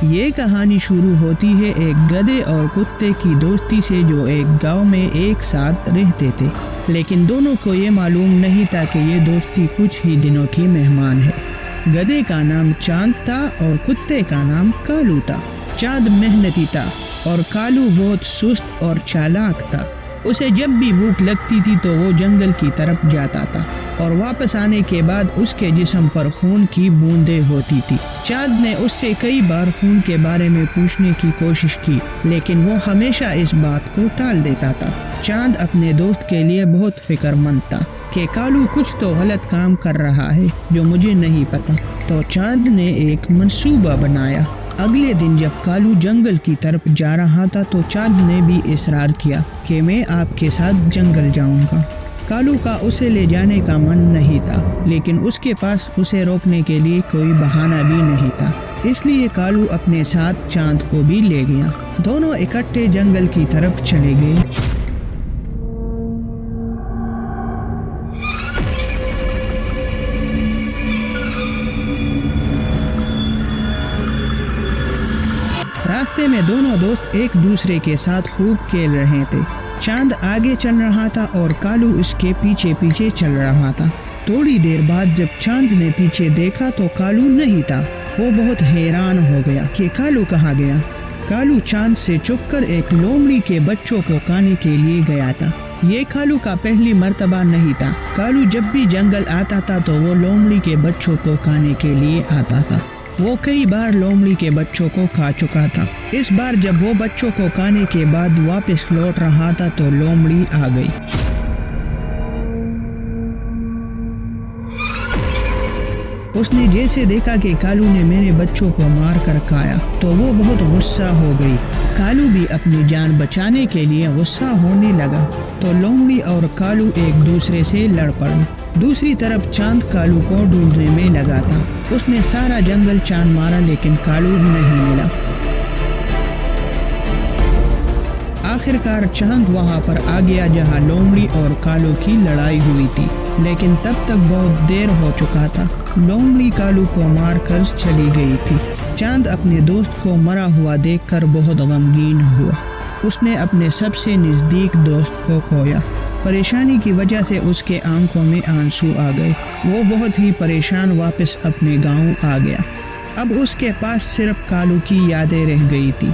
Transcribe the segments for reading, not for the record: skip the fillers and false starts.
یہ کہانی شروع ہوتی ہے ایک گدھے اور کتے کی دوستی سے جو ایک گاؤں میں ایک ساتھ رہتے تھے، لیکن دونوں کو یہ معلوم نہیں تھا کہ یہ دوستی کچھ ہی دنوں کی مہمان ہے۔ گدھے کا نام چاند تھا اور کتے کا نام کالو تھا۔ چاند محنتی تھا اور کالو بہت سست اور چالاک تھا۔ اسے جب بھی بھوک لگتی تھی تو وہ جنگل کی طرف جاتا تھا اور واپس آنے کے بعد اس کے جسم پر خون کی بوندیں ہوتی تھی۔ چاند نے اس سے کئی بار خون کے بارے میں پوچھنے کی کوشش کی، لیکن وہ ہمیشہ اس بات کو ٹال دیتا تھا۔ چاند اپنے دوست کے لیے بہت فکر مند تھا کہ کالو کچھ تو غلط کام کر رہا ہے جو مجھے نہیں پتا۔ تو چاند نے ایک منصوبہ بنایا۔ اگلے دن جب کالو جنگل کی طرف جا رہا تھا تو چاند نے بھی اصرار کیا کہ میں آپ کے ساتھ جنگل جاؤں گا۔ کالو کا اسے لے جانے کا من نہیں تھا، لیکن اس کے پاس اسے روکنے کے لیے کوئی بہانہ بھی نہیں تھا، اس لیے کالو اپنے ساتھ چاند کو بھی لے گیا۔ دونوں اکٹھے جنگل کی طرف چلے گئے۔ راستے میں دونوں دوست ایک دوسرے کے ساتھ خوب کھیل رہے تھے۔ چاند آگے چل رہا تھا اور کالو اس کے پیچھے پیچھے چل رہا تھا۔ تھوڑی دیر بعد جب چاند نے پیچھے دیکھا تو کالو نہیں تھا۔ وہ بہت حیران ہو گیا کہ کالو کہاں گیا۔ کالو چاند سے چھپ کر ایک لومڑی کے بچوں کو کھانے کے لیے گیا تھا۔ یہ کالو کا پہلی مرتبہ نہیں تھا۔ کالو جب بھی جنگل آتا تھا تو وہ لومڑی کے بچوں کو کھانے کے لیے آتا تھا۔ وہ کئی بار لومڑی کے بچوں کو کھا چکا تھا۔ اس بار جب وہ بچوں کو کھانے کے بعد واپس لوٹ رہا تھا تو لومڑی آ گئی۔ اس نے جیسے دیکھا کہ کالو نے میرے بچوں کو مار کر کھایا تو وہ بہت غصہ ہو گئی۔ کالو بھی اپنی جان بچانے کے لیے غصہ ہونے لگا تو لومڑی اور کالو ایک دوسرے سے لڑ پڑے۔ دوسری طرف چاند کالو کو ڈھونڈنے میں لگا تھا۔ اس نے سارا جنگل چاند مارا لیکن کالو نہیں ملا۔ آخر کار چاند وہاں پر آ گیا جہاں لومڑی اور کالو کی لڑائی ہوئی تھی، لیکن تب تک بہت دیر ہو چکا تھا۔ لومڑی کالو کو مار کر چلی گئی تھی۔ چاند اپنے دوست کو مرا ہوا دیکھ کر بہت غمگین ہوا۔ اس نے اپنے سب سے نزدیک دوست کو کھویا۔ پریشانی کی وجہ سے اس کے آنکھوں میں آنسو آ گئے۔ وہ بہت ہی پریشان واپس اپنے گاؤں آ گیا۔ اب اس کے پاس صرف کالو کی یادیں رہ گئی تھی۔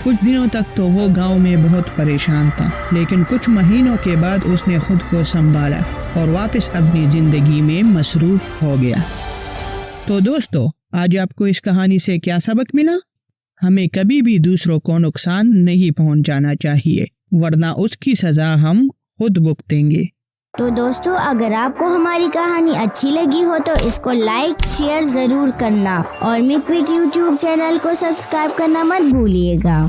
کچھ دنوں تک تو وہ گاؤں میں بہت پریشان تھا، لیکن کچھ مہینوں کے بعد اس نے خود کو سنبھالا اور واپس اپنی زندگی میں مصروف ہو گیا۔ تو دوستو، آج آپ کو اس کہانی سے کیا سبق ملا؟ ہمیں کبھی بھی دوسروں کو نقصان نہیں پہنچانا چاہیے، ورنہ اس کی سزا ہم خود بھگتیں گے۔ تو دوستو، اگر آپ کو ہماری کہانی اچھی لگی ہو تو اس کو لائک شیئر ضرور کرنا اور میک وٹ یوٹیوب چینل کو سبسکرائب کرنا مت بھولیے گا۔